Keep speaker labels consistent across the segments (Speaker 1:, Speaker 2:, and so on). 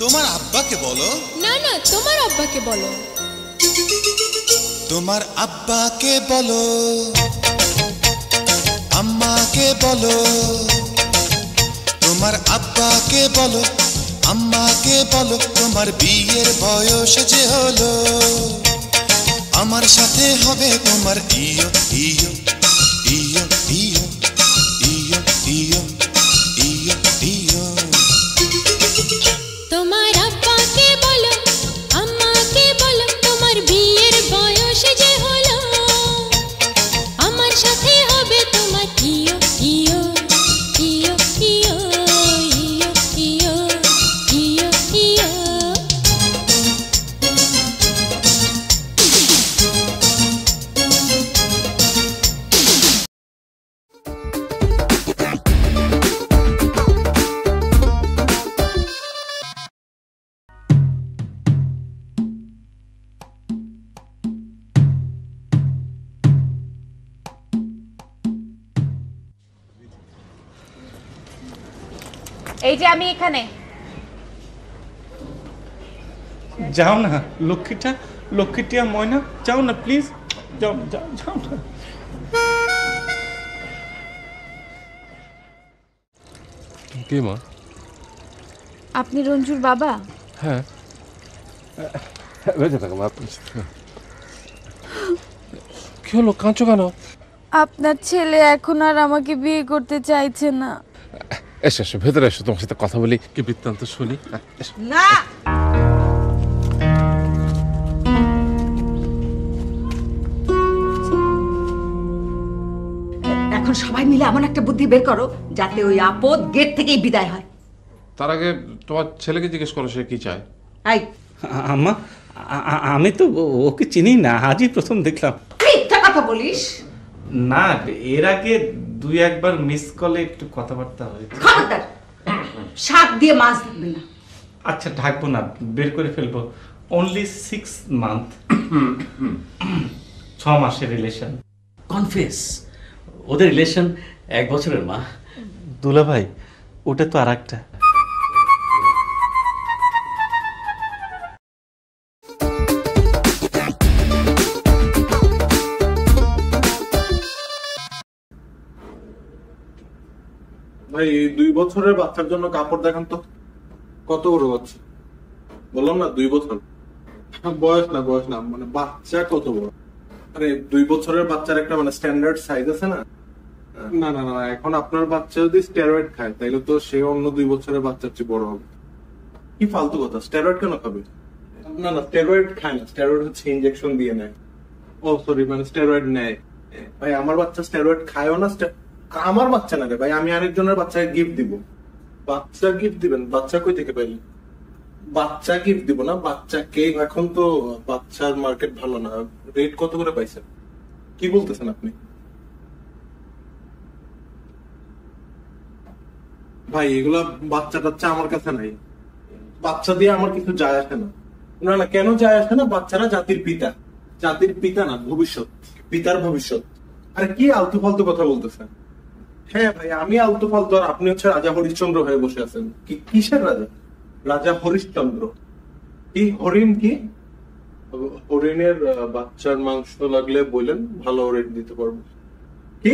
Speaker 1: তোমার আব্বাকে বলো।
Speaker 2: না না, তোমার আব্বাকে বলো।
Speaker 1: তোমার আব্বাকে বলো, আম্মাকে বলো। তোমার আব্বাকে বলো, আম্মাকে বলো, তোমার বিয়ের বয়স যে হলো, আমার সাথে হবে তোমার ইয়ো ইয়ো ইয়ো ইয়ো ইয়ো ইয়ো ইয়ো ইয়ো।
Speaker 2: তোমার আব্বাকে বলো, আম্মাকে বলো, তোমার বিয়ের বয়স যে হলো, আমার সাথে হবে তোমার ইয়ো ইয়ো ইয়ো ইয়ো ইয়ো ইয়ো ইয়ো ইয়ো।
Speaker 3: এই যে আমি এখানে।
Speaker 4: যাও না লক্ষ্মীটা, লক্ষ্মীটিয়া ময়না, যাও না প্লিজ, যাও যাও যাও না।
Speaker 5: কে মা?
Speaker 3: আপনি রঞ্জুর বাবা?
Speaker 5: হ্যাঁ, বেঁচে থাকো মা। কি হলো, কাঁদছো কেন?
Speaker 3: আপনার ছেলে এখন আর আমাকে বিয়ে করতে চাইছে না।
Speaker 5: এসো এসো, ভেতরে এসো, তোমার সাথে কথা বলি, কি বৃত্তান্ত শুনি।
Speaker 6: না, এখন সবাই মিলে এমন একটা বুদ্ধি বের করো যাতে ওই আপদ গেট থেকেই বিদায় হয়।
Speaker 5: তার আগে তোমার ছেলেকে জিজ্ঞেস করো সে কি চায়।
Speaker 6: এই
Speaker 4: আম্মা, আমি তো ওকে চিনি না, আজই প্রথম দেখলাম।
Speaker 6: মিথ্যা কথা বলিস?
Speaker 4: না, এর আগে দুই একবার মিস কলে একটু কথাবার্তা হয়েছে।
Speaker 6: খবরদার, শাক দিয়ে মাছ দিবি না।
Speaker 4: আচ্ছা ঢাকবো না, বের করে ফেলবো। অনলি 6 মান্থ, 6 মাসের রিলেশন।
Speaker 7: কনফেস, ওদের রিলেশন 1 বছরের মা।
Speaker 4: দুলা ভাই, ওটা তো আর একটা।
Speaker 8: ভাই 2 বছরের বাচ্চার জন্য কাপড় দেখান তো। কত বড় বাচ্চা? বললাম না 2 বছর। বয়স না মানে বাচ্চা কত বড়? আরে 2 বছরের বাচ্চার একটা মানে স্ট্যান্ডার্ড সাইজ আছে না? না না না, এখন আপনার বাচ্চা যদি স্টেরয়েড খায় তাইলে তো সে অন্য 2 বছরের বাচ্চার চেয়ে বড় হবে। কি ফালতু কথা, স্টেরয়েড কেন খাবে? না না, স্টেরয়েড খায় না, স্টেরয়েড হচ্ছে ইনজেকশন দিয়ে নেয়। ও সরি, মানে স্টেরয়েড নেয়। ভাই আমার বাচ্চা স্টেরয়েড খায়ও না। আমার বাচ্চা না রে ভাই, আমি আরেকজনের বাচ্চাকে গিফট দিব। বাচ্চা গিফট দিবেন? বাচ্চা কই থেকে পাইলেন? বাচ্চা গিফট দিব না, বাচ্চাকে। এখন তো বাচ্চার মার্কেট ভালো না। রেট কত করে পাইছেন? কি বলতেছেন আপনি? ভাই এগুলা বাচ্চা টাচ্চা আমার কাছে নাই। বাচ্চা দিয়ে আমার কিছু যায় আসে না। না না, কেন যায় আসে না? বাচ্চারা জাতির পিতা। জাতির পিতা না, ভবিষ্যৎ, পিতার ভবিষ্যৎ। আরে কি আলতু ফালতু কথা বলতেছেন? হ্যাঁ ভাই, আমি আলতু ফালতু, আর আপনি হচ্ছে রাজা হরিশ্চন্দ্র হয়ে বসে আছেন। কিসের রাজা? রাজা হরিশ্চন্দ্র? কি হরিণ? কি হরিণের বাচ্চার মাংস লাগলে বললেন, ভালো রেট দিতে পারবো। কি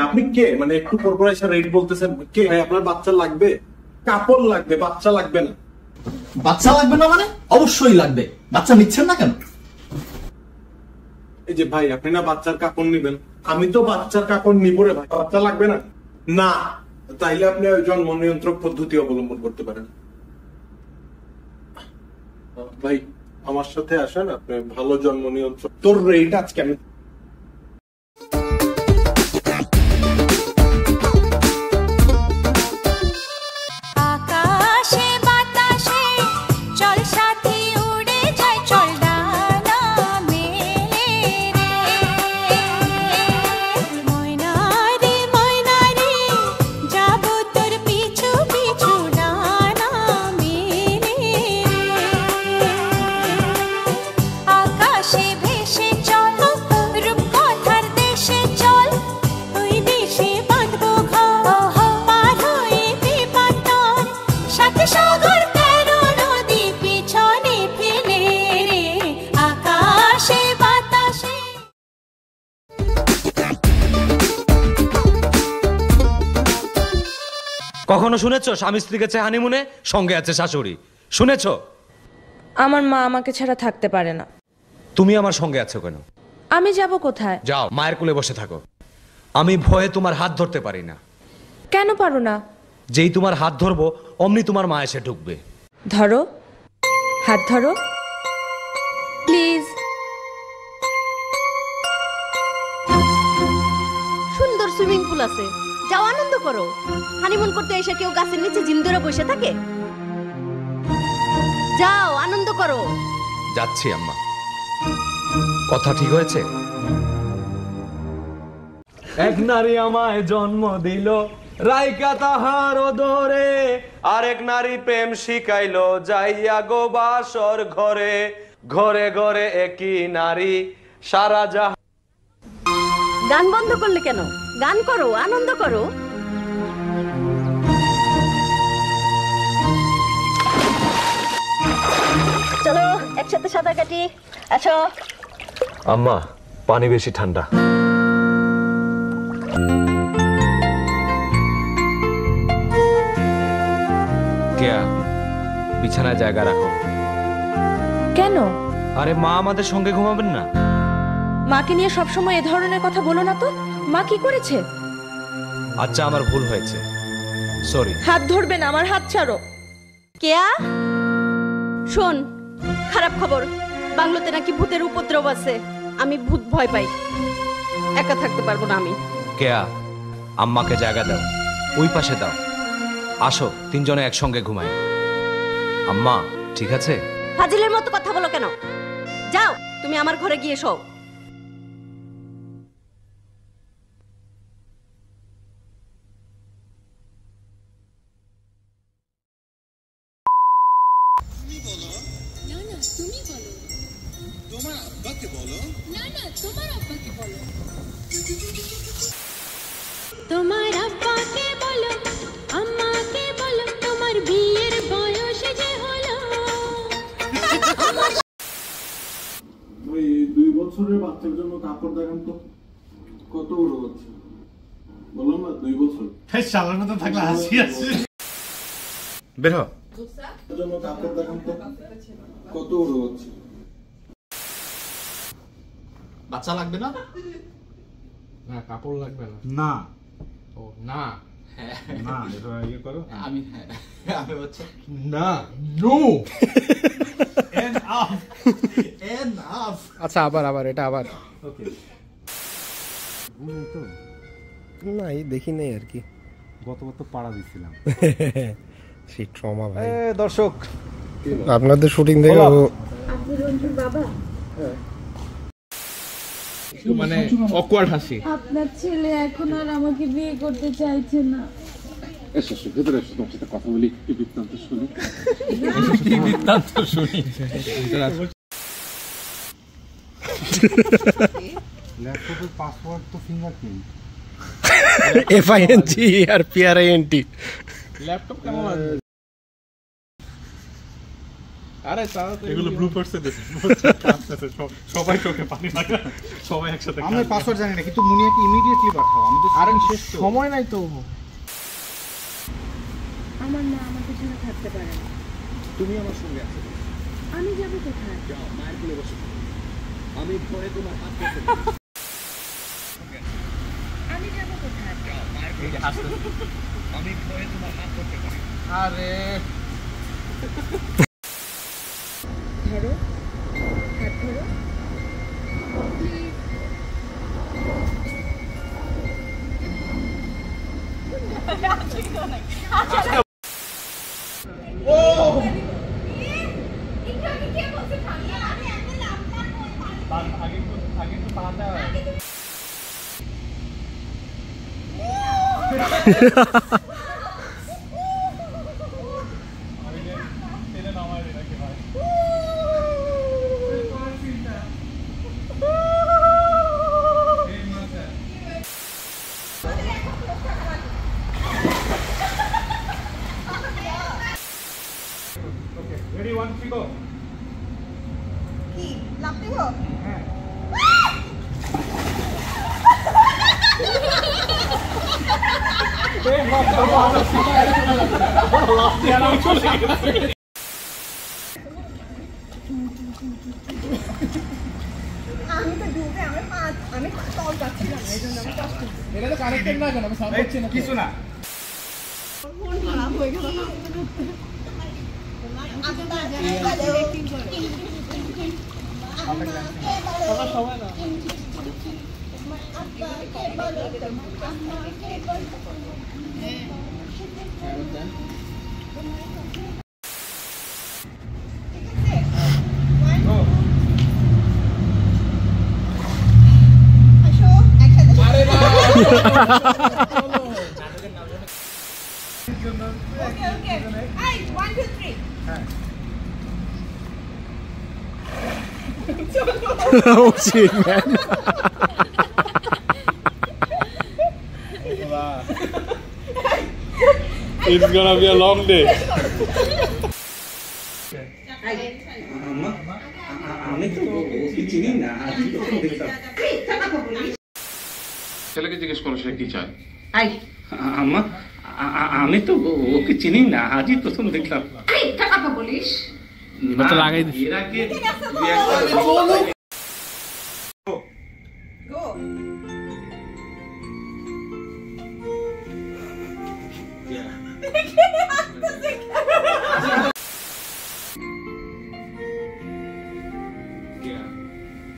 Speaker 8: আপনি কে? মানে একটু পরপর এসে রেট বলতেছেন। কে ভাই? আপনার বাচ্চা লাগবে? কাপড় লাগবে, বাচ্চা লাগবে না।
Speaker 7: বাচ্চা লাগবে না মানে? অবশ্যই লাগবে। বাচ্চা নিচ্ছেন না কেন?
Speaker 8: এই যে ভাই, আপনি না বাচ্চার কাপড় নিবেন, আমি তো বাচ্চার কাপড় নিব রে ভাই। বাচ্চা লাগবে না? না, তাইলে আপনি জন্ম নিয়ন্ত্রক পদ্ধতি অবলম্বন করতে পারেন। ভাই আমার সাথে আসেন, আপনি ভালো জন্ম নিয়ন্ত্রক। তোর রেট আজকে আমি
Speaker 2: আকাশে ভেসে চলো
Speaker 9: কখনো শুনেছো স্বামী স্ত্রী গেছে হানিমুনে, সঙ্গে আছে শাশুড়ি? শুনেছো?
Speaker 10: আমার মা আমাকে ছাড়া থাকতে পারে না।
Speaker 9: তুমি আমার সঙ্গে আছো কেন?
Speaker 10: আমি যাব কোথায়?
Speaker 9: যাও মায়ের কোলে বসে থাকো। আমি ভয়ে তোমার হাত ধরতে পারি না।
Speaker 10: কেন পারো না?
Speaker 9: যেই তোমার হাত ধরবো অমনি তোমার মা এসে ঢুকবে।
Speaker 10: ধরো, হাত ধরো প্লিজ।
Speaker 11: সুন্দর সুইমিং পুল আছে, যাও আনন্দ করো। হানিমুন করতে এসে কেউ গাছের নিচে জিম ধরে বসে থাকে? যাও আনন্দ করো।
Speaker 9: যাচ্ছি আম্মা। কথা ঠিক হয়েছে? এক নারী আমায় জন্ম দিল, রাইকা তাহার ওদরে, আরেক নারী প্রেম শিখাইলো, যাইয়া গো বাসর ঘরে। ঘরে ঘরে একই নারী, সারা জাহান।
Speaker 11: গান বন্ধ করলে কেন? গান করো, আনন্দ করো। চলো একসাথে সাঁতার কাটি, আছো।
Speaker 9: আম্মা পানি বেশি ঠান্ডা। কেয়া, বিছানায় জায়গা রাখো।
Speaker 10: কেন?
Speaker 9: আরে মা আমাদের সঙ্গে ঘুমাবেন না?
Speaker 10: মাকে নিয়ে সবসময় এ ধরনের কথা বলো না তো। মা কি করেছে?
Speaker 9: আচ্ছা আমার ভুল হয়েছে, সরি।
Speaker 10: হাত ধরবে না, আমার হাত ছাড়ো।
Speaker 11: কেয়া শোন, খারাপ খবর, বাংলোতে নাকি ভূতের উপদ্রব আছে। আমি ভূত ভয় পাই, একা থাকতে পারবো না আমি।
Speaker 9: কেয়া, আম্মাকে জায়গা দাও, ওই পাশে দাও। আসো তিনজনে একসঙ্গে ঘুমাই। আম্মা ঠিক আছে?
Speaker 11: ফাজিলের মতো কথা বলো কেন? যাও তুমি আমার ঘরে গিয়ে শোও।
Speaker 2: তোমার আব্বাকে বলো, আম্মাকে বলো, তোমার বিয়ের বয়স যে হলো।
Speaker 8: ওই 2 বছরের বাচ্চার জন্য কাপড় দেখান তো, কত বড় বাচ্চা? বললাম না 2 বছর।
Speaker 4: শালার মতো থাকলে হাসি আসে। বের হ।
Speaker 8: জন্য কাপড় দেখান তো, কত বড় বাচ্চা?
Speaker 5: বাচ্চা লাগবে না? না কাপড় লাগবে না।
Speaker 4: না
Speaker 5: ও না,
Speaker 4: না এটা ইয়ে করো।
Speaker 5: আমি আমি হচ্ছে
Speaker 4: না, নো। Enough, enough.
Speaker 12: আচ্ছা আবার এটা আবার।
Speaker 4: ওকে। তো
Speaker 12: না এই দেখি নাই আর কি,
Speaker 4: গতবার তো পাড়া দিছিলাম।
Speaker 12: সেই ট্রমা ভাই।
Speaker 4: দর্শক
Speaker 12: আপনাদের শুটিং দেখে ও
Speaker 11: আপনি রঞ্জুর বাবা?
Speaker 12: মানে অকওয়ার্ড হাসি।
Speaker 3: আপনার ছেলে এখন আর আমাকে বিয়ে করতে চাইছে না।
Speaker 5: এসো ভেতরে এসো, তোমার সাথে কথা বলি, কি বৃত্তান্ত শুনি।
Speaker 9: কি বৃত্তান্ত শুনি?
Speaker 4: ল্যাপটপের পাসওয়ার্ড তো ফিঙ্গারপ্রিন্ট।
Speaker 12: FING আর PRINT।
Speaker 5: ল্যাপটপ কেমন আছে? আরে
Speaker 4: এগুলো ব্লুপার্সে দেখো, সবাই চোখে পানি লাগা, সবাই একসাথে।
Speaker 13: আমি পাসওয়ার্ড জানি না, কিন্তু মুনিয়াকে ইমিডিয়েটলি পাঠাও। আমি তো
Speaker 12: আরে শেষ সময় নাই তো।
Speaker 10: আমার মা আমাকে ছাড়া থাকতে পারে না।
Speaker 12: তুমি আমার সঙ্গে আছো।
Speaker 10: আমি যাবো কোথায়?
Speaker 12: যাও মায়ের কোলে বসে থাকো। আমি ভয়ে তোমার হাত ধরতে
Speaker 10: আমি যাবো কোথায়?
Speaker 12: যাও মায়ের কোলে হাসতে। আমি ভয়ে তোমার হাত ধরতে পারি।
Speaker 5: আরে
Speaker 10: ধরো, হাত ধরো প্লিজ।
Speaker 4: Ready, 1, 2, go.
Speaker 11: কি লাভ দিব?
Speaker 4: হ্যাঁ। এই
Speaker 13: এটা তো কানেক্টেড না কেন? আমি সাউন্ড পাচ্ছি না। কিছু না।
Speaker 2: ফোন খারাপ হয়ে গেল না। সবাই না।
Speaker 4: Oh shit, man. It's gonna be a long day.
Speaker 14: ছেলেকে জিজ্ঞেস করো সে কি চায়।
Speaker 7: আম্মা আমি তো ওকে চিনি না, আজই প্রথম দেখলাম।
Speaker 6: বলিস
Speaker 7: এর আগে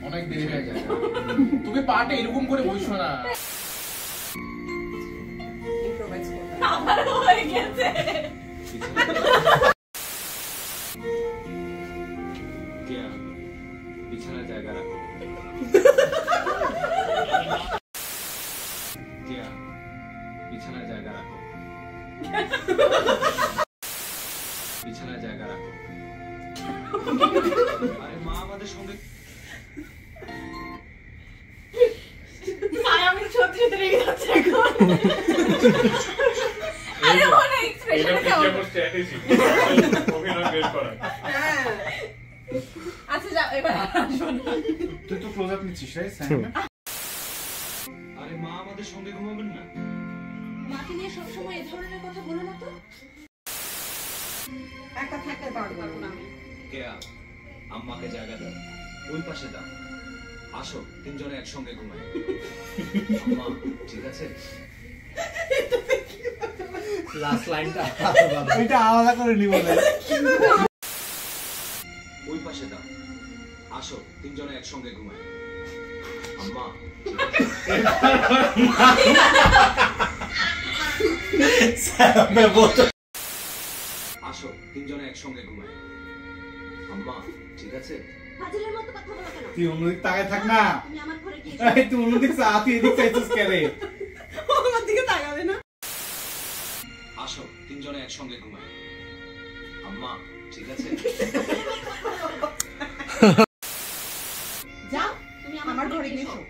Speaker 13: অনেক দেরি হয়ে যায়। তুমি পাটে এরকম করে বসো না।
Speaker 2: আমার হয়ে গেছে।
Speaker 9: বিছানা জায়গা রাখো। বিছানা জায়গা রাখো। বিছানা জায়গা রাখো। আরে মা আমাদের সঙ্গে
Speaker 2: আমি সত্যি রেগে যাচ্ছি এখন। আরে ওনা এক্সপ্রেশন দাও।
Speaker 4: অভিনয় বের করা।
Speaker 2: আচ্ছা যাও এবার শোন।
Speaker 13: তুই তো ক্লোজ আপ নিচ্ছিস রে স্যাম।
Speaker 9: আরে মা আমাদের সঙ্গে ঘুমাবেন না।
Speaker 10: মাকে নিয়ে সবসময় এ ধরনের কথা বলো না তো।
Speaker 6: একা থাকতে পারবো না আমি।
Speaker 9: কেয়া আম্মাকে জায়গা দাও, ওই পাশে দাও। আসো তিনজনে একসঙ্গে ঘুমাই। আম্মা ঠিক আছে?
Speaker 13: লাস্ট লাইনটা ওইটা আলাদা করে নিব না।
Speaker 9: ওই পাশে দাও। আসো তিনজনে একসঙ্গে ঘুমাই। আম্মা আসো তিনজনে একসঙ্গে ঘুমাই। আম্মা ঠিক আছে?
Speaker 11: হাজিরের মতো কথা বলো কেন?
Speaker 13: তুই অন্যদিক তাকায় থাক না।
Speaker 11: তুমি আমার ঘরে কি?
Speaker 13: এই তুই অন্যদিক তুই এদিক চাইছিস কেন?
Speaker 11: আমার দিকে তাকাবে না।
Speaker 9: আসো তিনজনে একসঙ্গে ঘুমাই। আম্মা ঠিক আছে?
Speaker 11: যাও তুমি আমার ঘরে গিয়ে শো।